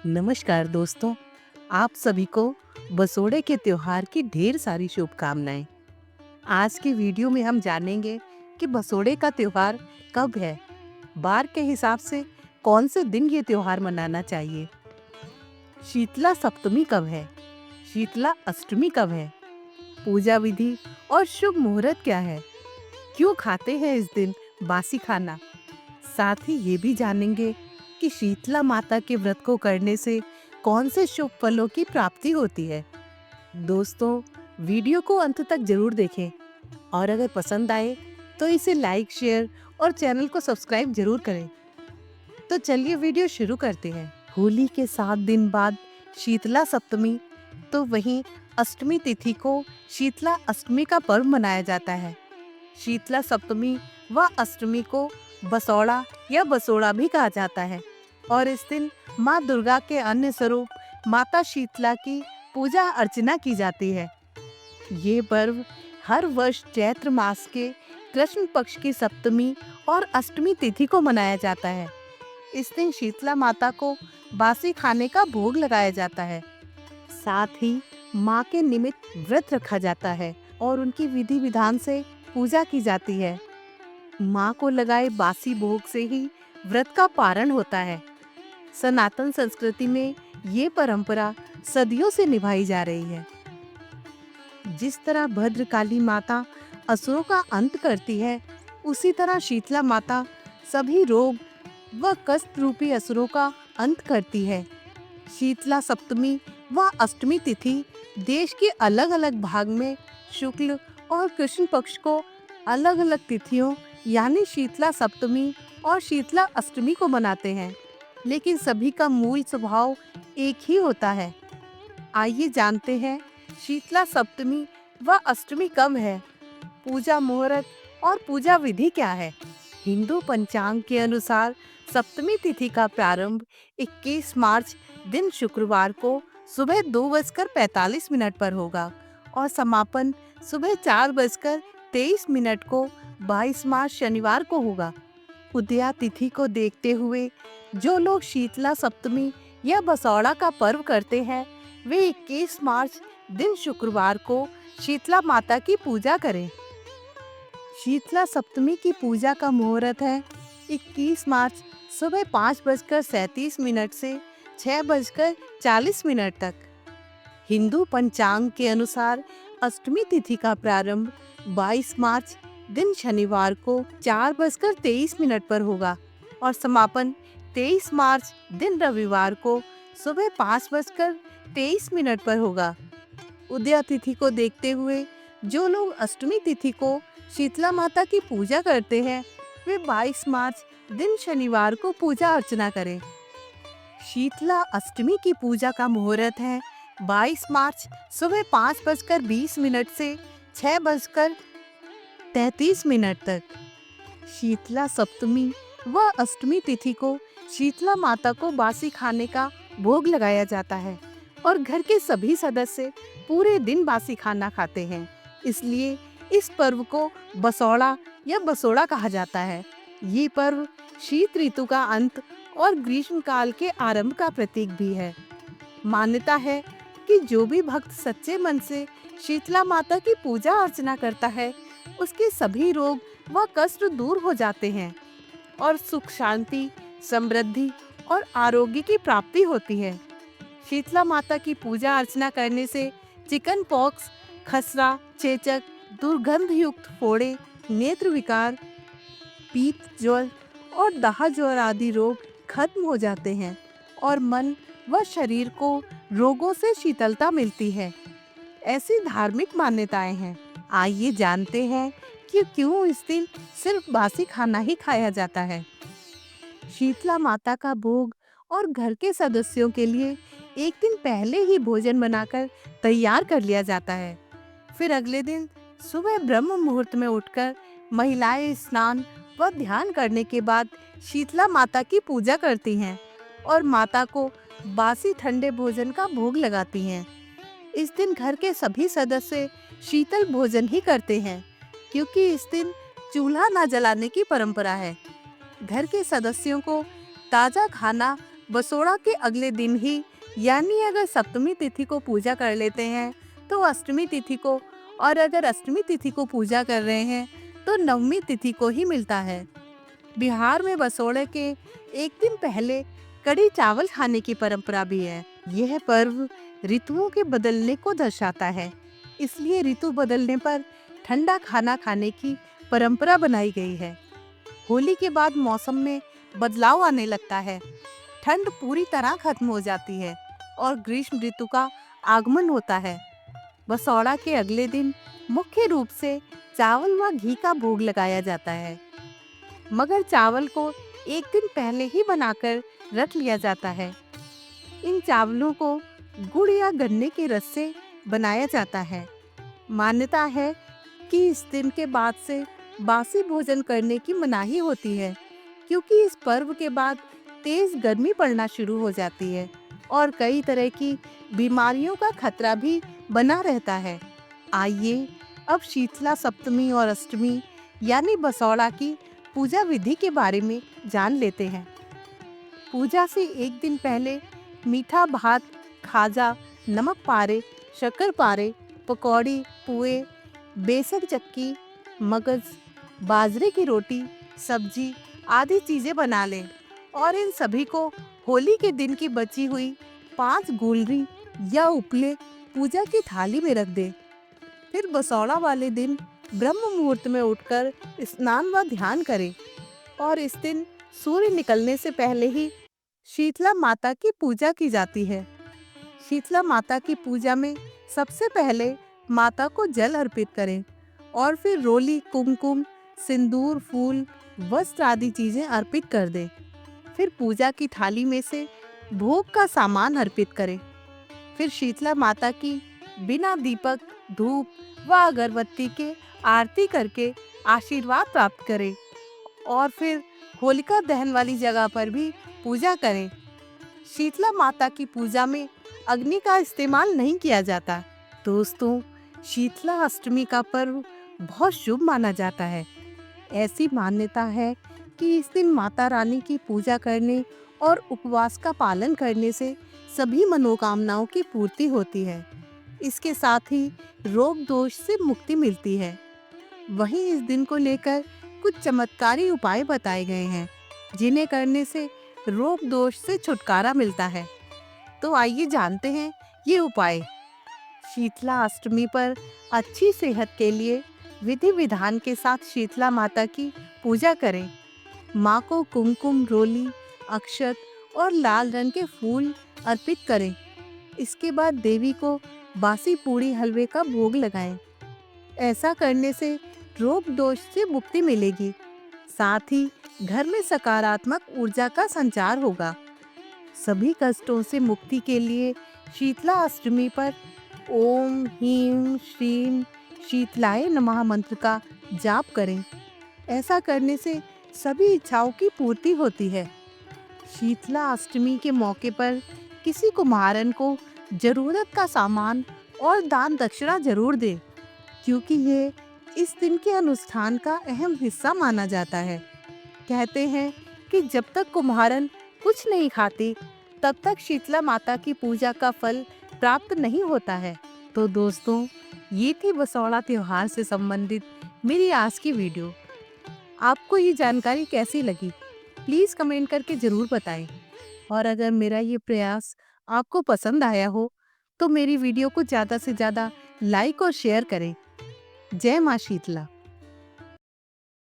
नमस्कार दोस्तों, आप सभी को बसोड़े के त्योहार की ढेर सारी शुभकामनाएं। आज की वीडियो में हम जानेंगे कि बसोड़े का त्योहार कब है, बार के हिसाब से कौन से दिन ये त्योहार मनाना चाहिए, शीतला सप्तमी कब है, शीतला अष्टमी कब है, पूजा विधि और शुभ मुहूर्त क्या है, क्यों खाते हैं इस दिन बासी खाना। साथ ही ये भी जानेंगे कि शीतला माता के व्रत को करने से कौन से शुभ फलों की प्राप्ति होती है। दोस्तों, वीडियो को अंत तक जरूर देखें और अगर पसंद आए तो इसे लाइक, शेयर और चैनल को सब्सक्राइब जरूर करें। तो चलिए वीडियो शुरू करते हैं। होली के 7 दिन बाद शीतला सप्तमी, तो वहीं अष्टमी तिथि को शीतला अष्टमी का पर्व मनाया जाता है। शीतला सप्तमी व अष्टमी को बसौड़ा या बसोड़ा भी कहा जाता है और इस दिन माँ दुर्गा के अन्य स्वरूप माता शीतला की पूजा अर्चना की जाती है। ये पर्व हर वर्ष चैत्र मास के कृष्ण पक्ष की सप्तमी और अष्टमी तिथि को मनाया जाता है। इस दिन शीतला माता को बासी खाने का भोग लगाया जाता है। साथ ही माँ के निमित्त व्रत रखा जाता है और उनकी विधि विधान से पूजा की जाती है। माँ को लगाए बासी भोग से ही व्रत का पारण होता है। सनातन संस्कृति में ये परंपरा सदियों से निभाई जा रही है। जिस तरह भद्रकाली माता असुरों का अंत करती है, उसी तरह शीतला माता सभी रोग व कष्ट रूपी असुरों का अंत करती है। शीतला सप्तमी व अष्टमी तिथि देश के अलग-अलग भाग में शुक्ल और कृष्ण पक्ष को अलग-अलग तिथियों यानी शीतला सप्तमी और शीतला अष्टमी को मनाते हैं, लेकिन सभी का मूल स्वभाव एक ही होता है। आइए जानते हैं शीतला सप्तमी व अष्टमी कब है, पूजा मुहूर्त और पूजा विधि क्या है। हिंदू पंचांग के अनुसार सप्तमी तिथि का प्रारंभ 21 मार्च दिन शुक्रवार को सुबह 2:45 पर होगा और समापन सुबह 4:23 को 22 मार्च शनिवार को होगा। उदया तिथि को देखते हुए जो लोग शीतला सप्तमी या बसौड़ा का पर्व करते हैं, वे 21 मार्च दिन शुक्रवार को शीतला माता की पूजा करें। शीतला सप्तमी की पूजा का मुहूर्त है 21 मार्च सुबह 5:37 से 6:40 तक। हिंदू पंचांग के अनुसार अष्टमी तिथि का प्रारंभ 22 मार्च दिन शनिवार को 4:23 पर होगा और समापन 23 मार्च दिन रविवार को सुबह 5:23 पर होगा। उदया तिथि को देखते हुए जो लोग अष्टमी तिथि को शीतला माता की पूजा करते हैं, वे 22 मार्च दिन शनिवार को पूजा अर्चना करें। शीतला अष्टमी की पूजा का मुहूर्त है 22 मार्च सुबह 5:20 से 6:33 तक। शीतला सप्तमी व अष्टमी तिथि को शीतला माता को बासी खाने का भोग लगाया जाता है और घर के सभी सदस्य पूरे दिन बासी खाना खाते हैं। इसलिए इस पर्व को बसौड़ा या बसोड़ा कहा जाता है। ये पर्व शीत ऋतु का अंत और ग्रीष्म काल के आरंभ का प्रतीक भी है। मान्यता है कि जो भी भक्त सच्चे मन से शीतला माता की पूजा अर्चना करता है, उसके सभी रोग व कष्ट दूर हो जाते हैं और सुख, शांति, समृद्धि और आरोग्य की प्राप्ति होती है। शीतला माता की पूजा अर्चना करने से चिकन पॉक्स, खसरा, चेचक, दुर्गंध युक्त फोड़े, नेत्र विकार, पीत ज्वर और दाह ज्वर आदि रोग खत्म हो जाते हैं और मन व शरीर को रोगों से शीतलता मिलती है। ऐसी धार्मिक मान्यताएं हैं। आइए जानते हैं कि क्यों इस दिन सिर्फ बासी खाना ही खाया जाता है। शीतला माता का भोग और घर के सदस्यों के लिए एक दिन पहले ही भोजन बनाकर तैयार कर लिया जाता है। फिर अगले दिन सुबह ब्रह्म मुहूर्त में उठकर महिलाएं स्नान व ध्यान करने के बाद शीतला माता की पूजा करती हैं और माता को बासी ठंडे भोजन का भोग लगाती हैं। इस दिन घर के सभी सदस्य शीतल भोजन ही करते हैं, क्योंकि इस दिन चूल्हा न जलाने की परंपरा है। घर के सदस्यों को ताजा खाना बसोड़ा के अगले दिन ही यानी अगर सप्तमी तिथि को पूजा कर लेते हैं तो अष्टमी तिथि को, और अगर अष्टमी तिथि को पूजा कर रहे हैं तो नवमी तिथि को ही मिलता है। बिहार में बसोड़े के एक दिन पहले कड़ी चावल खाने की परंपरा भी है। यह पर्व ऋतुओं के बदलने को दर्शाता है, इसलिए ऋतु बदलने पर ठंडा खाना खाने की परंपरा बनाई गई है। होली के बाद मौसम में बदलाव आने लगता है, ठंड पूरी तरह खत्म हो जाती है और ग्रीष्म ऋतु का आगमन होता है। बसौड़ा के अगले दिन मुख्य रूप से चावल व घी का भोग लगाया जाता है, मगर चावल को एक दिन पहले ही बनाकर रख लिया जाता है। इन चावलों को गुड़ या गन्ने के रस से बनाया जाता है। मान्यता है कि इस दिन के बाद से बासी भोजन करने की मनाही होती है, क्योंकि इस पर्व के बाद तेज गर्मी पड़ना शुरू हो जाती है और कई तरह की बीमारियों का खतरा भी बना रहता है। आइए अब शीतला सप्तमी और अष्टमी यानी बसौड़ा की पूजा विधि के बारे में जान लेते हैं। पूजा से एक दिन पहले मीठा भात, खाजा, नमक पारे, शक्कर पारे, पकौड़ी, पुए, बेसन चक्की, मगज, बाजरे की रोटी, सब्जी आदि चीजें बना लें और इन सभी को होली के दिन की बची हुई 5 गुलरी या उपले पूजा की थाली में रख दें। फिर बसौड़ा वाले दिन ब्रह्म मुहूर्त में उठकर स्नान व ध्यान करें और इस दिन सूर्य निकलने से पहले ही शीतला माता की पूजा की जाती है। शीतला माता की पूजा में सबसे पहले माता को जल अर्पित करें और फिर रोली, कुमकुम, सिंदूर, फूल, वस्त्र आदि चीजें अर्पित कर दें। फिर पूजा की थाली में से भोग का सामान अर्पित करें। फिर शीतला माता की बिना दीपक, धूप व अगरबत्ती के आरती करके आशीर्वाद प्राप्त करें और फिर होलिका दहन वाली जगह पर भी पूजा करें। शीतला माता की पूजा में अग्नि का इस्तेमाल नहीं किया जाता। दोस्तों, शीतला अष्टमी का पर्व बहुत शुभ माना जाता है। ऐसी मान्यता है कि इस दिन माता रानी की पूजा करने और उपवास का पालन करने से सभी मनोकामनाओं की पूर्ति होती है। इसके साथ ही रोग दोष से मुक्ति मिलती है। वहीं इस दिन को लेकर कुछ चमत्कारी उपाय बताए गए हैं, जिन्हें करने से रोग दोष से छुटकारा मिलता है। तो आइए जानते हैं ये उपाय। शीतला अष्टमी पर अच्छी सेहत के लिए विधि विधान के साथ शीतला माता की पूजा करें। माँ को कुमकुम, रोली, अक्षत और लाल रंग के फूल अर्पित करें। इसके बाद देवी को बासी पूड़ी हलवे का भोग लगाएं। ऐसा करने से रोग दोष से मुक्ति मिलेगी, साथ ही घर में सकारात्मक ऊर्जा का संचार होगा। सभी कष्टों से मुक्ति के लिए शीतला अष्टमी पर ओम ह्रीं श्रीं शीतलाय नमः मंत्र का जाप करें। ऐसा करने से सभी इच्छाओं की पूर्ति होती है। शीतला अष्टमी के मौके पर किसी कुम्हारन को जरूरत का सामान और दान दक्षिणा जरूर दें, क्योंकि ये इस दिन के अनुष्ठान का अहम हिस्सा माना जाता है। कहते हैं कि जब तक कुम्हारन कुछ नहीं खाती, तब तक शीतला माता की पूजा का फल प्राप्त नहीं होता है। तो दोस्तों, ये थी बसौड़ा त्योहार से संबंधित मेरी आज की वीडियो। आपको ये जानकारी कैसी लगी? प्लीज़ कमेंट करके ज़रूर बताएं। और अगर मेरा ये प्रयास आपको पसंद आया हो, तो मेरी वीडियो को ज़्यादा से ज़्यादा लाइक और शेयर करें। जय माँ शीतला।